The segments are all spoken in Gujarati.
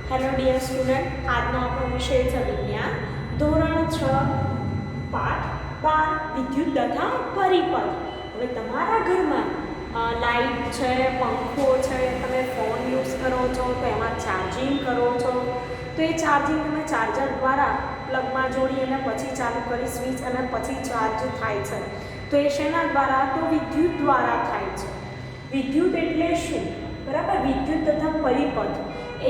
હેલો ડિયર સ્ટુડન્ટ, આજનો આપણો વિષય છે વિજ્ઞાન ધોરણ 6 પાઠ 12 વિદ્યુત તથા પરિપથ. હવે તમારા ઘરમાં લાઇટ છે, પંખો છે, તમે ફોન યુઝ કરો છો તો એમાં ચાર્જિંગ કરો છો તો એ ચાર્જિંગ તમે ચાર્જર દ્વારા પ્લગમાં જોડી અને પછી ચાલુ કરી સ્વિચ અને પછી ચાર્જ થાય છે. તો એ શેના દ્વારા? તો વિદ્યુત દ્વારા થાય છે. વિદ્યુત એટલે શું? બરાબર, વિદ્યુત તથા પરિપથ.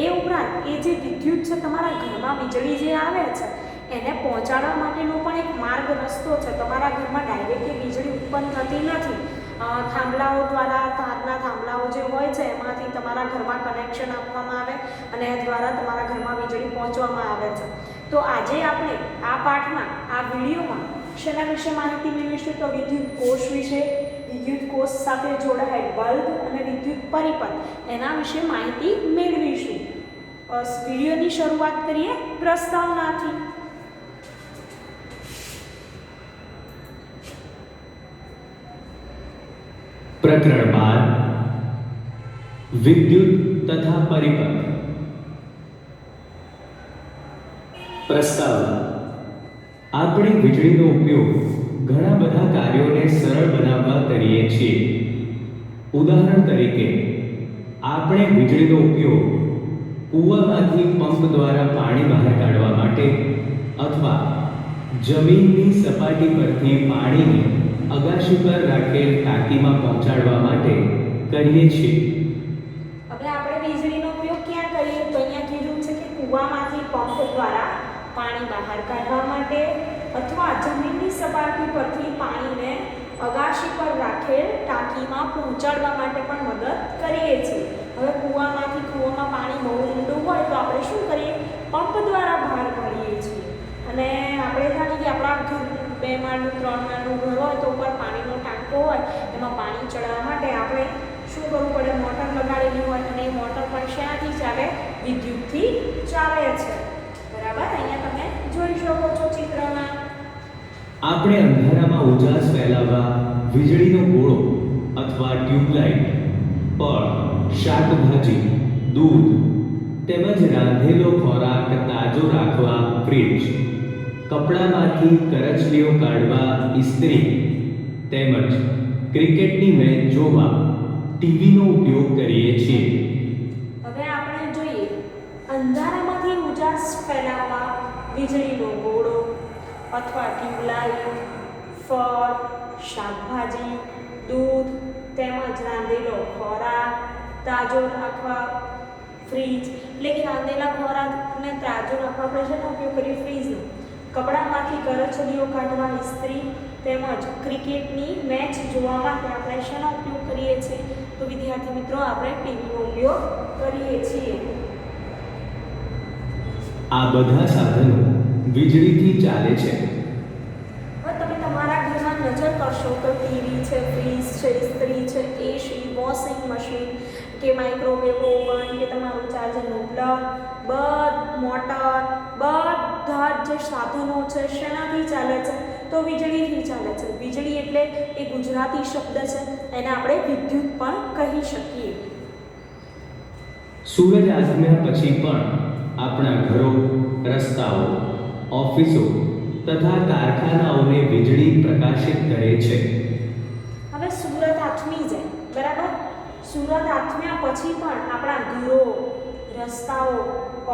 એ ઉપરાંત એ જે વિદ્યુત છે, તમારા ઘરમાં વીજળી જે આવે છે એને પહોંચાડવા માટેનો પણ એક માર્ગ રસ્તો છે. તમારા ઘરમાં ડાયરેક્ટલી વીજળી ઉત્પન્ન થતી નથી. થાંભલાઓ દ્વારા, તારના થાંભલાઓ જે હોય છે એમાંથી તમારા ઘરમાં કનેક્શન આપવામાં આવે અને એ દ્વારા તમારા ઘરમાં વીજળી પહોંચવામાં આવે છે. તો આજે આપણે આ પાઠમાં, આ વિડીયોમાં શેના વિશે માહિતી મેળવીશું? તો વિદ્યુત કોષ વિશે, વિદ્યુત કોષ સાથે જોડાયેલ બલ્બ અને વિદ્યુત પરિપથ એના વિશે માહિતી મેળવીશું. વિડીયોની શરૂઆત કરીએ પ્રસ્તાવનાથી. પ્રકરણ 12 વિદ્યુત તથા પરિપથ. પ્રસ્તાવના. આપણે વીજળીનો ઉપયોગ ઘણા બધા કાર્યોને સરળ બનાવવા કરીએ છીએ. ઉદાહરણ તરીકે, આપણે વીજળીનો ઉપયોગ કૂવામાંથી પંપ દ્વારા પાણી બહાર કાઢવા માટે અથવા જમીનની સપાટી પરથી પાણીને અગાશી પર રાખેલ ટાંકીમાં પહોંચાડવા માટે કરીએ છીએ. હવે આપણે વીજળીનો ઉપયોગ ક્યાં કરીએ? તો અહીંયા કીધું છે કે કૂવામાંથી પંપ દ્વારા પાણી બહાર કાઢવા માટે અથવા જમીનની સપાટી પરથી પાણીને અગાશી પર રાખેલ ટાંકીમાં પહોંચાડવા માટે પણ મદદ કરીએ છીએ. હવે કૂવામાં પાણી બહુ ઊંડું હોય તો આપણે શું કરીએ? પંપ દ્વારા બહાર કાઢીએ છીએ. અને આપણે જાણીએ કે આપણા ઘર 2 માળનું 3 માળનું ઘર હોય તો ઉપર પાણીનો ટાંકો હોય, એમાં પાણી ચડાવવા માટે આપણે શું કરવું પડે? મોટર લગાડેલી હોય અને એ મોટર પણ શેનાથી ચાલે? વિદ્યુતથી ચાલે છે. બરાબર, અહીંયા તમે જોઈ શકો છો ચિત્રમાં. આપણે અંધારામાં ઉજાસ ફેલાવવા વીજળીનો ગોળો અથવા ટ્યુબલાઇટ પર શાકભાજી, દૂધ તેમજ રાંધેલો ખોરાક તાજો રાખવા ફ્રીજ, કપડામાંથી કરચલીઓ કાઢવા ઇસ્ત્રી તેમજ ક્રિકેટની મેચ જોવા ટીવીનો ઉપયોગ કરીએ છીએ. હવે આપણે જોઈએ અંધારામાંથી ઉજાસ ફેલાવવા વીજળીનો ગોળો અથવા ટ્યુબલાઇટ, ફળ, શાકભાજી, દૂધ તેમજ રાંધેલો ખોરાક તાજો રાખવા ફ્રીજ, એટલે કે રાંધેલા ખોરાકને તાજો રાખવા આપણે શેનો ઉપયોગ કરીએ? ફ્રીજનો. કપડામાંથી કરચલીઓ કાઢવા ઇસ્ત્રી તેમજ ક્રિકેટની મેચ જોવા માટે આપણે શેનો ઉપયોગ કરીએ છીએ? તો વિદ્યાર્થી મિત્રો, આપણે ટીવીનો ઉપયોગ કરીએ છીએ. આ બધા સાધનો વીજળીથી ચાલે છે. હવે તમે તમારા ઘરમાં નજર કરશો તો ટીવી છે, ફ્રીજ છે, ઇસ્ત્રી છે, એસી, વોશિંગ મશીન કે માઇક્રોવેવ ઓવન કે તમારું ચાર્જરનું પ્લગ, મોટર, બધા જ જે સાધનો છે શેનાથી ચાલે છે? તો વીજળીથી ચાલે છે. વીજળી એટલે એ ગુજરાતી શબ્દ છે, એને આપણે વિદ્યુત પણ કહી શકીએ. સૂરજ આથમ્યા પછી પણ આપણા ઘરો, રસ્તાઓ, ઓફિસો તથા કારખાનાઓને વીજળી પ્રકાશિત કરે છે. હવે સૂરજ આથમી જાય, બરાબર? સૂરજ આથમ્યા પછી પણ આપણા ઘરો, રસ્તાઓ,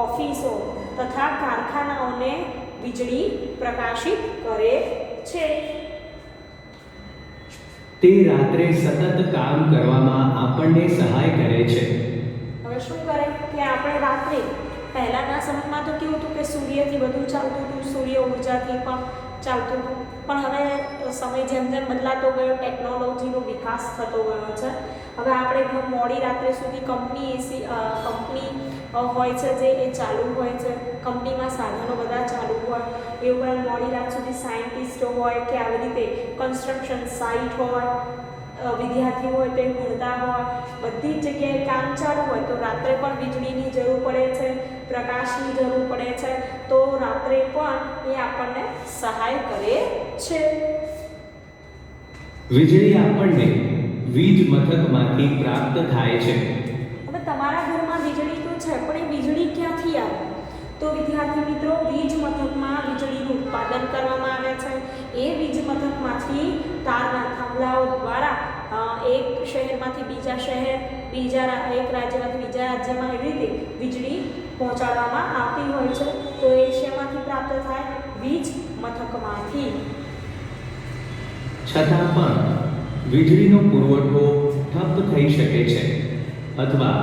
ઓફિસો તથા કારખાનાઓને વીજળી પ્રકાશિત કરે છે. તે રાત્રે સતત કામ કરવામાં આપણને સહાય કરે છે. હવે શું કરે કે આપણે રાત્રે, પહેલાંના સમયમાં તો કેવું હતું કે સૂર્યથી બધું ચાલતું હતું, સૂર્ય ઉર્જાથી પણ ચાલતું હતું. પણ હવે સમય જેમ જેમ બદલાતો ગયો, ટેકનોલોજીનો વિકાસ થતો ગયો છે. હવે આપણે મોડી રાત્રે સુધી કંપની હોય છે જે એ ચાલુ હોય છે, કંપનીમાં સાધનો બધા ચાલુ હોય, એ ઉપરાંત મોડી રાત સુધી સાયન્ટિસ્ટો હોય કે આવી રીતે કન્સ્ટ્રક્શન સાઇટ હોય, વિદ્યાર્થીઓ હોય તો એ ભણતા હોય, બધી જ જગ્યાએ કામ ચાલુ હોય તો રાત્રે પણ વીજળીની જરૂર પડે છે, પ્રકાશની જરૂર પડે છે. તો રાત્રે પણ એ આપણને સહાય કરે છે. વીજળી આપણને વીજ મથકમાંથી પ્રાપ્ત થાય છે. હવે તમારા ઘરમાં વીજળી તો છે છે પણ એ વીજળી ક્યાંથી આવે? તો વિદ્યાર્થી મિત્રો, વીજ મથકમાં વીજળીનું ઉત્પાદન કરવામાં આવે છે. એ વીજ મથકમાંથી તારના થાંભલાઓ દ્વારા એક શહેરમાંથી બીજા શહેર, એક રાજ્યમાંથી બીજા રાજ્યમાં એવી રીતે વીજળી પહોંચાડવામાં આવતી હોય છે. તો એ શેમાંથી પ્રાપ્ત થાય? વીજ મથકમાંથી. છતાં પણ વીજળીનો પુરવઠો ઠપ થઈ શકે છે અથવા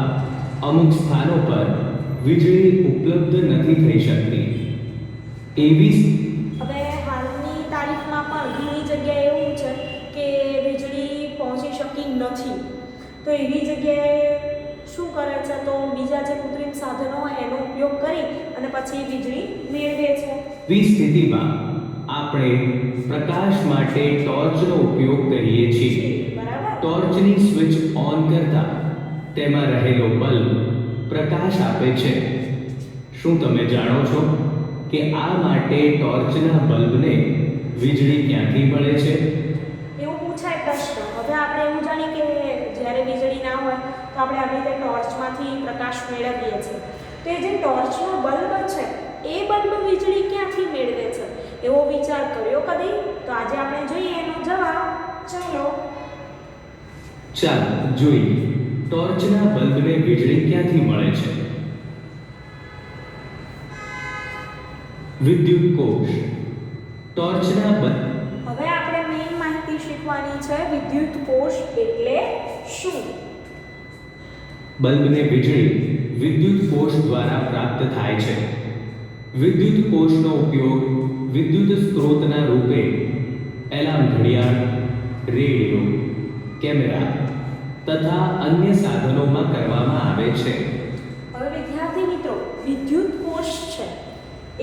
અમુક સ્થાનો પર વીજળી ઉપલબ્ધ નથી થઈ શકતી. એવી હવે હાલની તારીખમાં પણ ઘણી જગ્યાએ એવું છે કે વીજળી પહોંચી શકી નથી. તો એવી જગ્યાએ શું કરે છે? તો બીજા જે કૃત્રિમ સાધનો હોય એનો ઉપયોગ કરી અને પછી વીજળી મેળવે છે. એવી સ્થિતિમાં આપણે પ્રકાશ માટે ટોર્ચનો ઉપયોગ કરીએ છીએ. બરાબર. ટોર્ચની સ્વિચ ઓન કરતા તેમાં રહેલો બલ્બ પ્રકાશ આપે છે. શું તમે જાણો છો કે આ માટે ટોર્ચના બલ્બને વીજળી ક્યાંથી મળે છે? એવું પૂછાય પ્રશ્ન. હવે આપણે એવું જાણીએ કે જ્યારે વીજળી ના હોય તો આપણે આવી રીતે ટોર્ચમાંથી પ્રકાશ મેળવીએ છીએ. તો એ જે ટોર્ચનો બલ્બ છે એ બલ્બ વીજળી ક્યાંથી મેળવે છે એવો વિચાર કર્યો કદી? તો આજે આપણે જોઈએ એનો જવાબ. ચાલો જોઈએ ટોર્ચના બલ્બને વીજળી ક્યાંથી મળે છે. વિદ્યુત કોષ. ટોર્ચના બલ્બ. હવે આપણે મેઇન માહિતી શીખવાની છે. વિદ્યુત કોષ એટલે શું? બલ્બને વીજળી વિદ્યુત કોષ દ્વારા પ્રાપ્ત થાય છે. વિદ્યુત કોષનો ઉપયોગ વિદ્યુત સ્ત્રોતના રૂપે એલાર્મ ઘડિયાળ, રેડિયો, કેમેરા તથા અન્ય સાધનોમાં કરવામાં આવે છે. હવે વિદ્યાર્થી મિત્રો, વિદ્યુત કોષ છે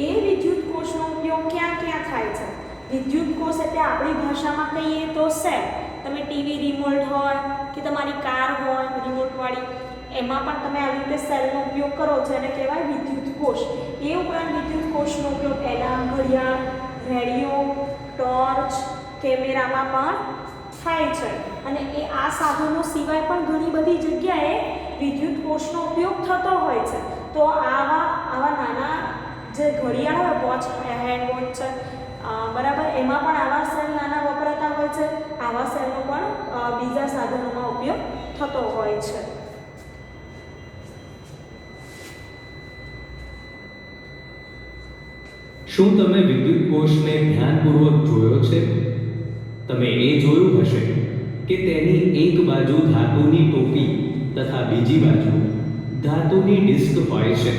એ વિદ્યુત કોષનો ઉપયોગ ક્યાં ક્યાં થાય છે? વિદ્યુત કોષ એટલે આપણી ભાષામાં કહીએ તો સેલ. તમે ટીવી રિમોટ હોય કે તમારી કાર હોય રિમોટવાળી, એમાં પણ તમે આવી રીતે સેલનો ઉપયોગ કરો છો એને કહેવાય વિદ્યુત કોષ. એ ઉપરાંત વિદ્યુત કોષનો ઉપયોગ એલાર્મ ઘડિયાળ, રેડિયો, ટોર્ચ, કેમેરામાં પણ થાય છે. અને એ આ સાધનો સિવાય પણ ઘણી બધી જગ્યાએ વિદ્યુત કોષનો ઉપયોગ થતો હોય છે. તો આવા નાના જે ઘડિયાળ હોય, વોચ, હેન્ડ વોચ છે, બરાબર, એમાં પણ આવા સેલ નાના વપરાતા હોય છે. આવા સેલનો પણ બીજા સાધનોમાં ઉપયોગ થતો હોય છે. શું તમે વિદ્યુત કોષને ધ્યાનપૂર્વક જોયો છે? તમે એ જોયું હશે કે તેની એક બાજુ ધાતુની ટોપી તથા બીજી બાજુ ધાતુની ડિસ્ક હોય છે.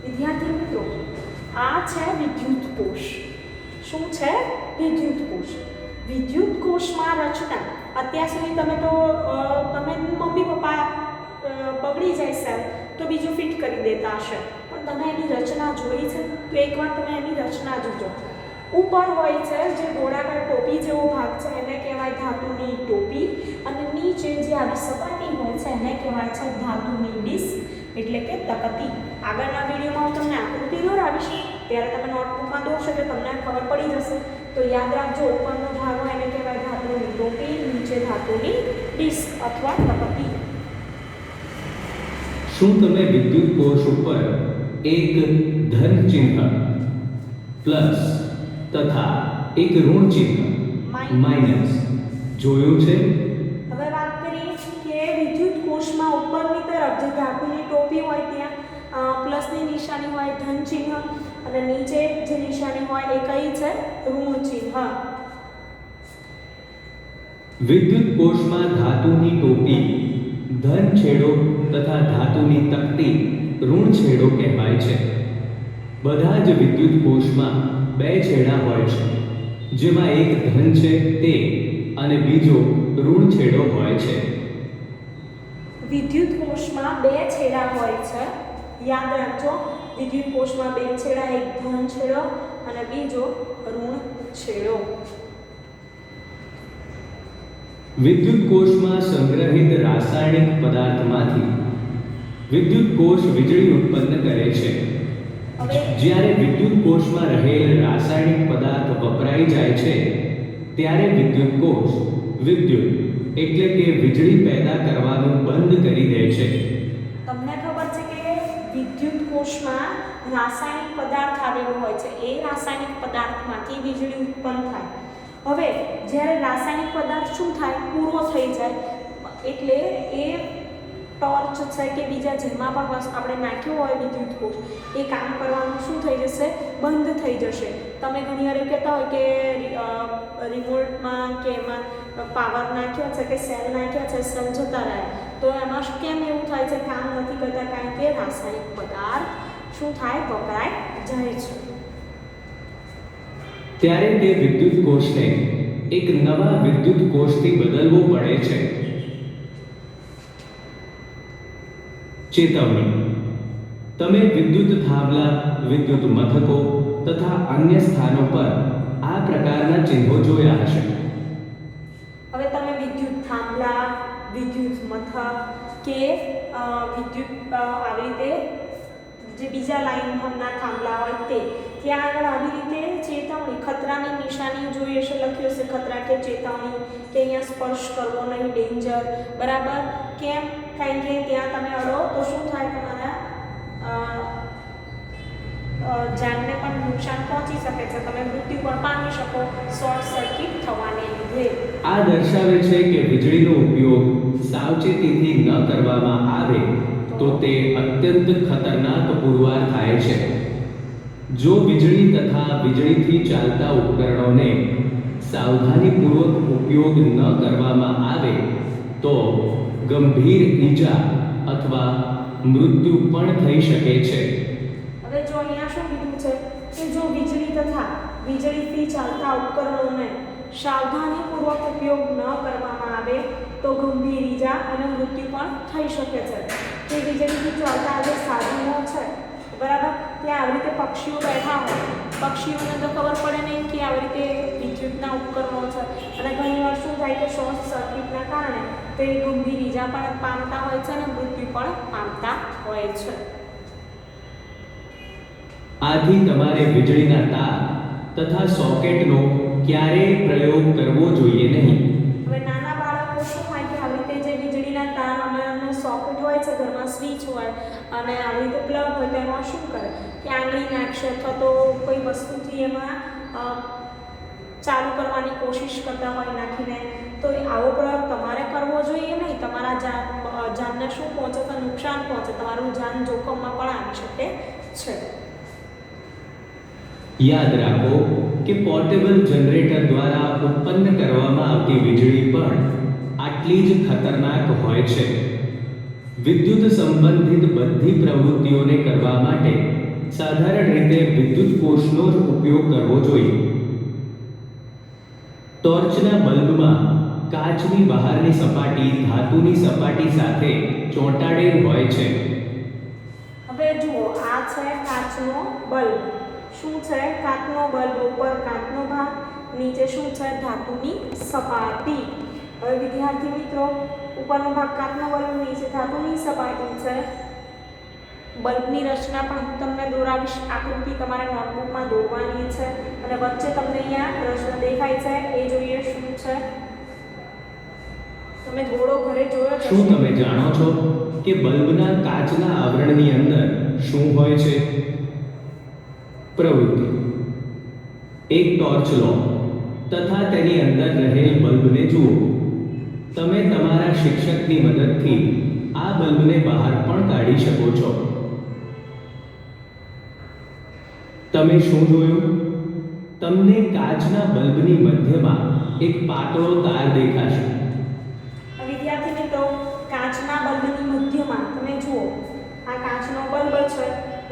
વિદ્યાર્થી મિત્રો, આ છે વિદ્યુત કોષ. શું છે? વિદ્યુત કોષ. વિદ્યુત કોષમાં રચના અત્યાર સુધી તમે મમ્મી પપ્પા બગડી જાય સેલ તો બીજું ફિટ કરી દેતા હશે, પણ તમે એની રચના જોઈ છે? તો એકવાર તમે એની રચના જોજો. ઉપર હોય છે જે ગોળાકાર ટોપી જેવો ભાગ છે એને કહેવાય ધાતુની ટોપી, અને નીચે જે આવી સપાટી હોય છે એને કહેવાય છે ધાતુની ડિસ્ક એટલે કે તકતી. આગળના વિડીયોમાં હું તમને આકૃતિ દોરાવીશ ત્યારે તમે નોટબુકમાં દોરશો એટલે તમને ખબર પડી જશે. તો યાદ રાખજો, ઉપરનો ભાગ હોય એને કહેવાય ધાતુની ટોપી, નીચે ધાતુની ડિસ્ક અથવા તકતી. શું તમે વિદ્યુત કોષ ઉપર એક ધન ચિહ્ન પ્લસ તથા એક ઋણ ચિહ્ન માઇનસ જોયું છે? હવે વાત કરીએ કે વિદ્યુત કોષમાં ઉપરની તરફ જે ધાતુની ટોપી હોય ત્યાં પ્લસની નિશાની હોય, ધન ચિહ્ન, અને નીચે જે નિશાની હોય એ કઈ છે? ઋણ ચિહ્ન. વિદ્યુત કોષમાં ધાતુની ટોપી ધન છેડો તથા ધાતુની તકતી ઋણ છેડો કહેવાય છે. બધા જ વિદ્યુત કોષમાં બે છેડા હોય છે, જેમાં એક ધન છે તે અને બીજો ઋણ છેડો હોય છે. વિદ્યુત કોષમાં બે છેડા હોય છે. યાદ રાખજો, વિદ્યુત કોષમાં બે છેડા, એક ધન છેડો અને બીજો ઋણ છેડો. વિદ્યુત કોષમાં સંગ્રહિત રાસાયણિક પદાર્થમાંથી વિદ્યુત કોષ વીજળી ઉત્પન્ન કરે છે. જ્યારે વિદ્યુત કોષમાં રહેલ રાસાયણિક પદાર્થ વપરાઈ જાય છે ત્યારે વિદ્યુત કોષ વિદ્યુત એટલે કે વીજળી પેદા કરવાનું બંધ કરી દે છે. તમને ખબર છે કે વિદ્યુત કોષમાં રાસાયણિક પદાર્થ આવેલો હોય છે, એ રાસાયણિક પદાર્થમાંથી વીજળી ઉત્પન્ન થાય. હવે જ્યારે રાસાયણિક પદાર્થ શું થાય, પૂરો થઈ જાય એટલે એ ટોર્ચ છે કે બીજા જેમાં પણ આપણે નાખ્યું હોય વિદ્યુત કોષ, એ કામ કરવાનું શું થઈ જશે, બંધ થઈ જશે. તમે ઘણી વાર એવું કહેતા હોય કે રિમોટમાં કે એમાં પાવર નાખ્યો છે કે સેલ નાખ્યા છે, સેલ જતા રહે, તો એમાં કેમ એવું થાય છે, કામ નથી કરતા, કારણ કે રાસાયણિક પદાર્થ શું થાય, વપરાય જાય છે. ત્યારે તે વિદ્યુત કોષને એક નવા વિદ્યુત કોષથી બદલવો પડે છે. ચેતવણી: તમે વિદ્યુત થાંભલા, વિદ્યુત મથકો તથા અન્ય સ્થાનો પર આ પ્રકારના ચિહ્નો જોયા હશે. હવે તમે વિદ્યુત થાંભલા, વિદ્યુત મથક કે વિદ્યુત આવી રીતે જે બીજા લાઈનના થાંભલા હોય તે, ત્યાં આગળ આવી રીતે ચેતવણી, ખતરાની નિશાની જોઈ હશે, લખ્યું હશે ખતરા કે ચેતવણી, કે અહીંયા સ્પર્શ કરવો નહીં, ડેન્જર, બરાબર. કેમ? કારણ કે ત્યાં તમે અડો તો શું થાય, તમારા જાનને પણ નુકસાન પહોંચી શકે છે, તમે મૃત્યુ પણ પામી શકો શોર્ટ સર્કિટ થવાને લીધે. આ દર્શાવે છે કે વીજળીનો ઉપયોગ સાવચેતીથી ન કરવામાં આવે તો તે અત્યંત ખતરનાક પુરવાર થાય છે. જો વીજળી તથા વીજળીથી ચાલતા ઉપકરણોને સાવધાનીપૂર્વક ઉપયોગ ન કરવામાં આવે તો ગંભીર ઈજા અથવા મૃત્યુ પણ થઈ શકે છે. હવે જો અહીંયા શું કીધું છે કે જો વીજળી તથા વીજળીથી ચાલતા ઉપકરણોને સાવધાનીપૂર્વક ઉપયોગ ન કરવામાં આવે તો ગંભીર ઈજા અને મૃત્યુ પણ થઈ શકે છે. કે વીજળીથી ચાલતા જે સાધનો છે, બરાબર, ત્યાં આવી રીતે પક્ષીઓ બેઠા હોય, પક્ષીઓને તો ખબર પડે નહીં કે આવી રીતે વિદ્યુતના ઉપકરણો છે, અને ઘણી વાર શું થાય કે શોર્ટ સર્કિટના કારણે તે ગંભીર ઈજા પણ પામતા હોય છે અને મૃત્યુ પણ પામતા હોય છે. આથી તમારે વીજળીના તાર તથા સોકેટનો ક્યારેય પ્રયોગ કરવો જોઈએ નહીં. હવે નાના બાળકો શું થાય કે આવી રીતે જે વીજળીના તાર અને સોકેટ હોય છે, ઘરમાં સ્વિચ હોય અને આવી રીતે પ્લગ હોય, તો એમાં શું કરે કે આંગળી નાખશે અથવા તો કોઈ વસ્તુથી એમાં ચાલુ કરવાની કોશિશ કરતા હોય નાખીને, તો આવો પ્રયોગ તમારે કરવો જોઈએ નહીં. તમારા જાનને શું પહોંચે, તો નુકસાન પહોંચે, તમારું જાન જોખમમાં પણ આવી શકે છે. યાદ રાખો કે પોર્ટેબલ જનરેટર દ્વારા ઉત્પન્ન કરવામાં આવતી વીજળી પણ આટલી જ ખતરનાક હોય છે. વિદ્યુત સંબંધિત બધી પ્રવૃત્તિઓને કરવા માટે સાધારણ રીતે વિદ્યુત કોષનો જ ઉપયોગ કરવો જોઈએ. ટોર્ચના બલ્બમાં કાચની બહારની સપાટી ધાતુની સપાટી સાથે ચોંટાડેલ હોય છે. હવે જુઓ, આ છે કાચનો બલ્બ. શું છે? કાચનો બલ્બ. ઉપર કાચનો ભાગ, નીચે શું છે? ધાતુની સપાટી. હવે વિદ્યાર્થી મિત્રો, ઉપરનો ભાગ કાચનો બલ્બ, નીચે ધાતુની સપાટી છે. બલ્બની રચના પણ હું તમને દોરાવીશ, આકૃતિ તમારે નોટબુકમાં દોરવાની છે, અને વચ્ચે તમને અહીંયા પ્રશ્ન દેખાય છે, એ જોઈએ શું છે. તમે થોડો ઘરે જોયો છે. શું તમે જાણો છો કે બલ્બના કાચના આવરણની અંદર શું હોય છે? પ્રવૃત્તિ: એક ટોર્ચ લો તથા તેની અંદર રહેલ બલ્બને જુઓ. તમે તમારા શિક્ષકની મદદથી આ બલ્બને બહાર પણ કાઢી શકો છો. તમે શું જોયું? તમને કાચના બલ્બની મધ્યમાં એક પાતળો તાર દેખાશે. વિદ્યાર્થી મિત્રો, કાચના બલ્બની મધ્યમાં તમે જુઓ, આ કાચનો બલ્બ છે,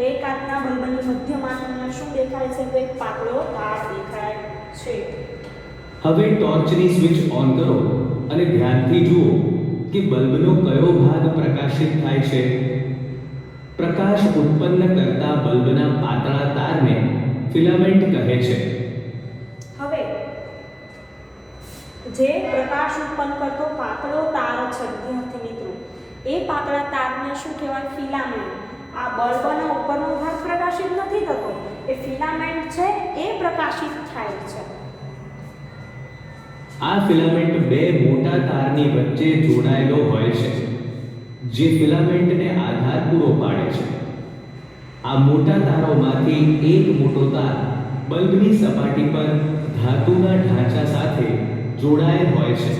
એ કાચના બલ્બની મધ્યમાં તમને શું દેખાય છે? તો એક પાતળો તાર દેખાય છે. હવે ટોર્ચની સ્વિચ ઓન કરો અને ધ્યાનથી જુઓ કે બલ્બનો કયો ભાગ પ્રકાશિત થાય છે. પ્રકાશ ઉત્પન્ન કરતા બલ્બના પાતળા તારને ફિલામેન્ટ કહે છે. હવે જે પ્રકાશ ઉત્પન્ન કરતો પાતળો તાર છે વિદ્યાર્થી મિત્રો, એ પાતળા તારને શું કહેવાય? ફિલામેન્ટ. આ બલ્બનો ઉપરનો ભાગ પ્રકાશિત નથી થતો, એ ફિલામેન્ટ છે એ પ્રકાશિત થાય છે. આ ફિલામેન્ટ બે મોટા તારની વચ્ચે જોડાયેલો હોય છે. જે ફિલામેન્ટને આધાર પૂરો પાડે છે. આ મોટા તારોમાંથી એક મોટો તાર બલ્બની સપાટી પર ધાતુના ઢાંચા સાથે જોડાયેલ હોય છે,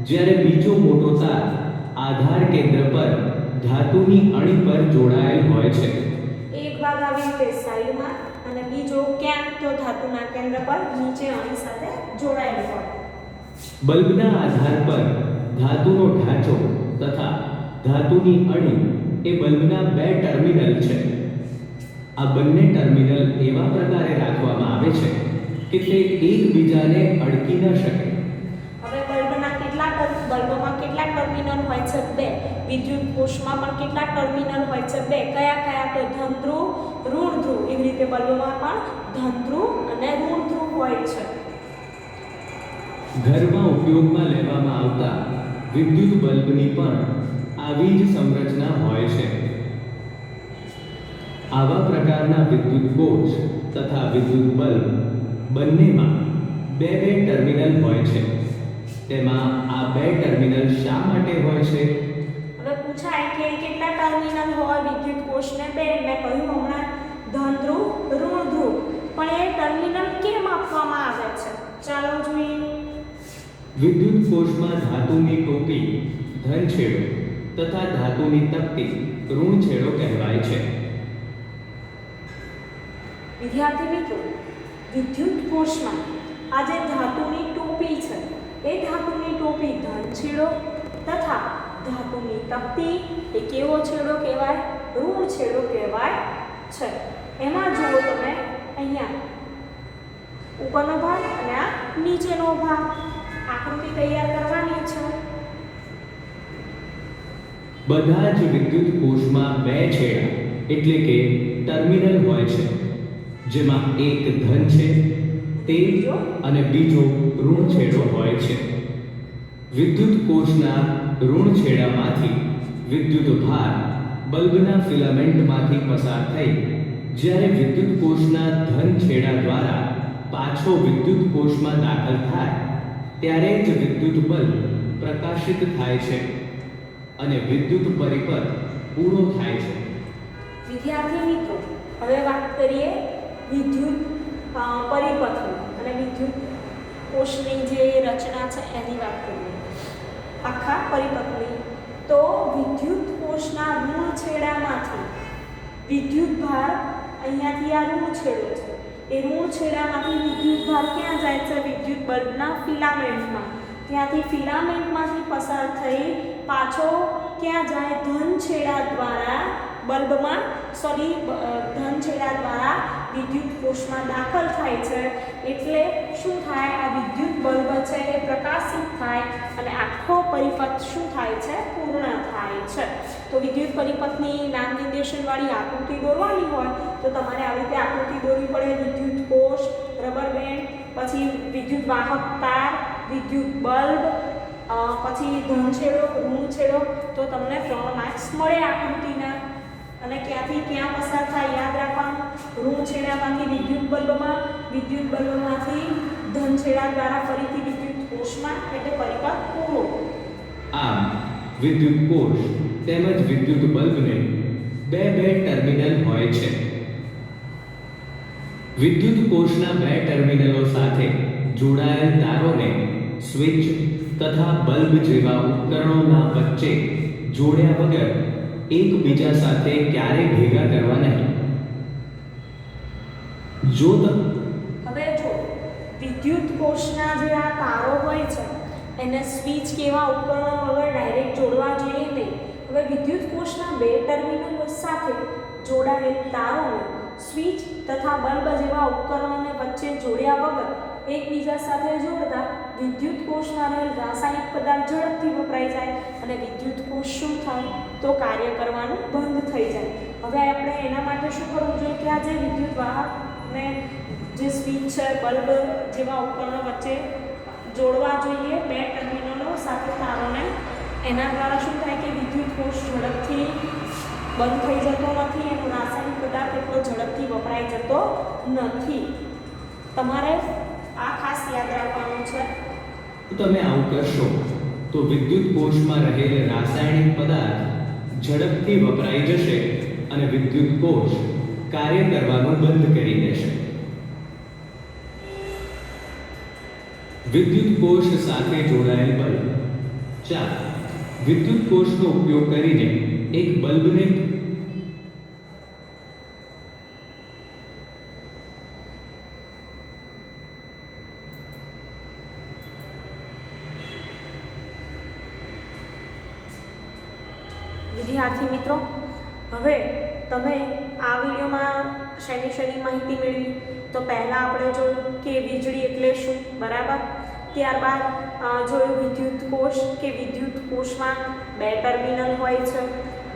જ્યારે બીજો મોટો તાર આધાર કેન્દ્ર પર ધાતુની અણી પર જોડાયેલ હોય છે. એક ભાગ આવી રીતે સાઈડમાં અને બીજો ક્યાંક તો ધાતુના કેન્દ્ર પર નીચે અણી સાથે જોડાયેલ હોય. બલ્બના આધાર પર ધાતુનો ઢાંચો તથા ધાતુની અણી એ બલ્બના બે ટર્મિનલ છે. આ બંને ટર્મિનલ એવા પ્રકારે રાખવામાં આવે છે કે તે એકબીજાને અડકી ન શકે. હવે બલ્બમાં કેટલા ટર્મિનલ હોય છે? બે. વિદ્યુત કોષમાં પણ કેટલા ટર્મિનલ હોય છે? બે. કયા કયા? તો ધન ધ્રુવ, ઋણ ધ્રુવ. એવી રીતે બલ્બમાં પણ ધન ધ્રુવ અને ઋણ ધ્રુવ હોય છે. ઘરમાં ઉપયોગમાં લેવામાં આવતા વિદ્યુત બલ્બની પણ આવી જ સંરચના હોય છે. આવા પ્રકારના વિદ્યુત કોષ તથા વિદ્યુત બલ્બ બંનેમાં બે બે ટર્મિનલ હોય છે. તેમાં આ બે ટર્મિનલ શા માટે હોય છે? હવે પૂછાય કે કેટલા ટર્મિનલ હોય વિદ્યુત કોષને? બે. મેં કહ્યું હમણાં ધન ધ્રુવ, ઋણ ધ્રુવ. પણ એ ટર્મિનલ કેમ આપવામાં આવે છે? ચાલો જોઈએ. વિદ્યુત કોષમાં ધાતુની ટોપી ધન છેડો તથા ધાતુની તકતી ઋણ છેડો કહેવાય છે. વિદ્યાર્થી મિત્રો, વિદ્યુત કોષમાં આ જે ધાતુની ટોપી છે એ ધાતુની ટોપી ધન છેડો તથા ધાતુની તકતી એ કેવો છેડો કહેવાય? ઋણ છેડો કહેવાય છે. એમાં જુઓ તમે અહીંયા ઉપરનો ભાગ અને આ નીચેનો ભાગ. આકૃતિ તૈયાર કરવાની છે. બધા જ વિદ્યુત કોષમાં બે છેડા એટલે કે ટર્મિનલ હોય છે, જેમાં એક ધન છે તે અને બીજો ઋણ છેડો હોય છે. વિદ્યુત કોષના ઋણ છેડામાંથી વિદ્યુત ભાર બલ્બના ફિલામેન્ટમાંથી પસાર થઈ જ્યારે વિદ્યુત કોષના ધન છેડા દ્વારા પાછો વિદ્યુત કોષમાં દાખલ થાય ત્યારે જ વિદ્યુત બલ્બ પ્રકાશિત થાય છે અને વિદ્યુત પરિપથ પૂરો થાય છે. વિદ્યાર્થી મિત્રો, હવે વાત કરીએ વિદ્યુત પરિપથની અને વિદ્યુત કોષની જે રચના છે એની વાત કરીએ. આખા પરિપથની તો વિદ્યુત કોષના ઋણ છેડામાંથી વિદ્યુત ભાર અહીંયાથી આ ઋણ છેડો છે. એ ઋણ છેડામાંથી વિદ્યુત ભાર ક્યાં જાય છે? વિદ્યુત બલ્બના ફિલામેન્ટમાં. ત્યાંથી ફિલામેન્ટમાંથી પસાર થઈ પાછો ક્યાં જાય? ધન છેડા દ્વારા બલ્બમાં ધન છેડા દ્વારા વિદ્યુત કોષમાં દાખલ થાય છે. એટલે શું થાય? આ વિદ્યુત બલ્બ છે એ પ્રકાશિત થાય અને આખો પરિપથ શું થાય છે? પૂર્ણ થાય છે. તો વિદ્યુત પરિપથની નામ નિર્દેશનવાળી આકૃતિ દોરવાની હોય તો તમારે આવી રીતે આકૃતિ દોરવી પડે. વિદ્યુત કોષ, રબર બેન્ડ, પછી વિદ્યુત વાહક તાર, વિદ્યુત બલ્બ, પછી ધન છેડો, ઋણ છેડો. તો તમને 3 માર્ક્સ મળે આકૃતિના. અને ક્યાંથી ક્યાં પસાર થાય યાદ રાખવાનું. ઋણ છેડામાંથી વિદ્યુત બલ્બમાંથી ધન છેડા દ્વારા ફરીથી વિદ્યુત કોષમાં, એટલે પરિપથ પૂરો. આમ વિદ્યુત કોષ તેમજ વિદ્યુત બલ્બને બે બે ટર્મિનલ હોય છે. વિદ્યુત કોષના બે ટર્મિનલો સાથે જોડાયેલ તારોને સ્વિચ તથા બલ્બ જેવા ઉપકરણોના વચ્ચે જોડ્યા વગર એકબીજા સાથે ક્યારેય ભેગા કરવા નહીં. હવે જો વિદ્યુત કોષના જે આ તારો હોય છે એને સ્વિચ કેવા ઉપકરણો વગર ડાયરેક્ટ જોડવા જોઈએ નહીં. હવે વિદ્યુત કોષના બે ટર્મિનલો સાથે જોડાયેલ તારોને સ્વિચ તથા બલ્બ જેવા ઉપકરણોને વચ્ચે જોડ્યા વગર એકબીજા સાથે જોડતા વિદ્યુત કોષમાં રહેલ રાસાયણિક પદાર્થ ઝડપથી વપરાઈ જાય અને વિદ્યુત કોષ શું થાય? તો કાર્ય કરવાનું બંધ થઈ જાય. હવે આપણે એના માટે શું કરવું જોઈએ કે આ જે વિદ્યુત વાહકને જે સ્વિચ છે, બલ્બ જેવા ઉપકરણો વચ્ચે જોડવા જોઈએ બે ટર્મિનલો સાથે તારોને. એના દ્વારા શું થાય કે વિદ્યુત કોષ ઝડપથી બંધ થઈ જતો નથી, એનો રાસાયણિક પદાર્થ એટલો ઝડપથી વપરાઈ જતો નથી. તમારે આ ખાસ યાદ રાખવાનું છે. તમે આવું કરશો તો વિદ્યુત કોષમાં રહેલ રાસાયણિક પદાર્થ ઝડપથી વપરાઈ જશે અને વિદ્યુત કોષ કાર્ય કરવાનું બંધ કરી દેશે. વિદ્યુત કોષ સાથે જોડાયેલ બલ્બ. 4. વિદ્યુત કોષનો ઉપયોગ કરીને એક બલ્બને વિદ્યાર્થી મિત્રો, હવે તમે આ વિડીયોમાં શેની માહિતી મેળવી? તો પહેલાં આપણે જોયું કે વીજળી એટલે શું, બરાબર. ત્યારબાદ જોયું વિદ્યુત કોષ, કે વિદ્યુત કોષમાં 2 ટર્મિનલ હોય છે,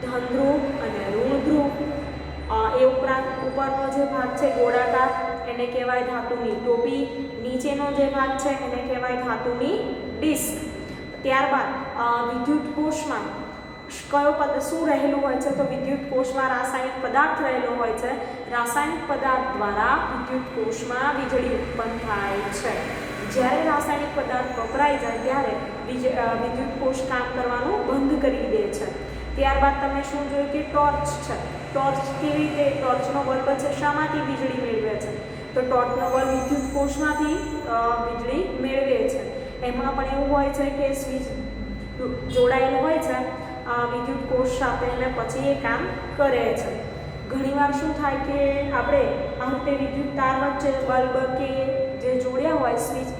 ધન ધ્રુવ અને ઋણ ધ્રુવ. એ ઉપરાંત ઉપરનો જે ભાગ છે ગોળાકાર, એને કહેવાય ધાતુની ટોપી. નીચેનો જે ભાગ છે એને કહેવાય ધાતુની ડિસ્ક. ત્યારબાદ વિદ્યુત કોષમાં શું રહેલું હોય છે? તો વિદ્યુત કોષમાં રાસાયણિક પદાર્થ રહેલો હોય છે. રાસાયણિક પદાર્થ દ્વારા વિદ્યુત કોષમાં વીજળી ઉત્પન્ન થાય છે. જ્યારે રાસાયણિક પદાર્થ વપરાઈ જાય ત્યારે વિદ્યુત કોષ કામ કરવાનું બંધ કરી દે છે. ત્યારબાદ તમે શું જોયું કે ટોર્ચ છે. ટોર્ચ કેવી રીતે? ટોર્ચનો બલ્બ છે શામાંથી વીજળી મેળવે છે? તો ટોર્ચનો બલ્બ વિદ્યુત કોષમાંથી વીજળી મેળવે છે. એમાં પણ એવું હોય છે કે સ્વિચ જોડાયેલું હોય છે વિદ્યુત કોષ સાથે, અને પછી એ કામ કરે છે. ઘણીવાર શું થાય કે આપણે આ રીતે વિદ્યુત તાર વચ્ચે બલ્બ કે જે જોડ્યા હોય સ્વિચ,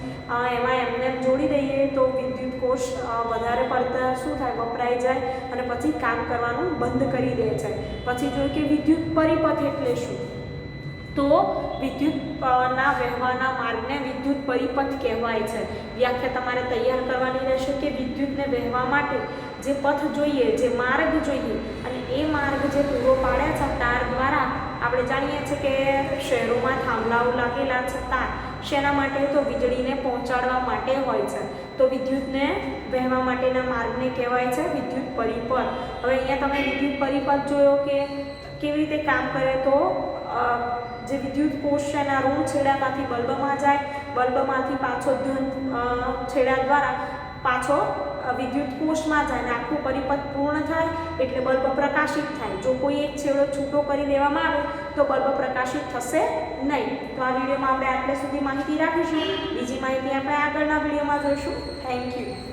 એમાં એમને જોડી દઈએ તો વિદ્યુત કોષ વધારે પડતા શું થાય? વપરાઈ જાય અને પછી કામ કરવાનું બંધ કરી દે છે. પછી જોઈએ કે વિદ્યુત પરિપથ એટલે શું? તો વિદ્યુતના વહેવાના માર્ગને વિદ્યુત પરિપથ કહેવાય છે. વ્યાખ્યા તમારે તૈયાર કરવાની રહેશે કે વિદ્યુતને વહેવા માટે જે પથ જોઈએ, જે માર્ગ જોઈએ, અને એ માર્ગ જે પૂરો પાડ્યા છે તાર દ્વારા. આપણે જાણીએ છીએ કે શહેરોમાં થાંભલાઓ લાગેલા છે તાર, શેના માટે? તો વીજળીને પહોંચાડવા માટે હોય છે. તો વિદ્યુતને વહેવા માટેના માર્ગને કહેવાય છે વિદ્યુત પરિપથ. હવે અહીંયા તમે વિદ્યુત પરિપથ જોયો કે કેવી રીતે કામ કરે? તો જે વિદ્યુત કોષ છે એના ઋણ છેડામાંથી બલ્બમાં જાય, બલ્બમાંથી પાછો ધન છેડા દ્વારા પાછો વિદ્યુત કોષમાં જાય, અને આખું પરિપથ પૂર્ણ થાય એટલે બલ્બ પ્રકાશિત થાય. જો કોઈ એક છેડો છૂટો કરી દેવામાં આવે તો બલ્બ પ્રકાશિત થશે નહીં. તો આ વિડીયોમાં આપણે આટલે સુધી માહિતી રાખીશું. બીજી માહિતી આપણે આગળના વિડીયોમાં જોઈશું. Thank you.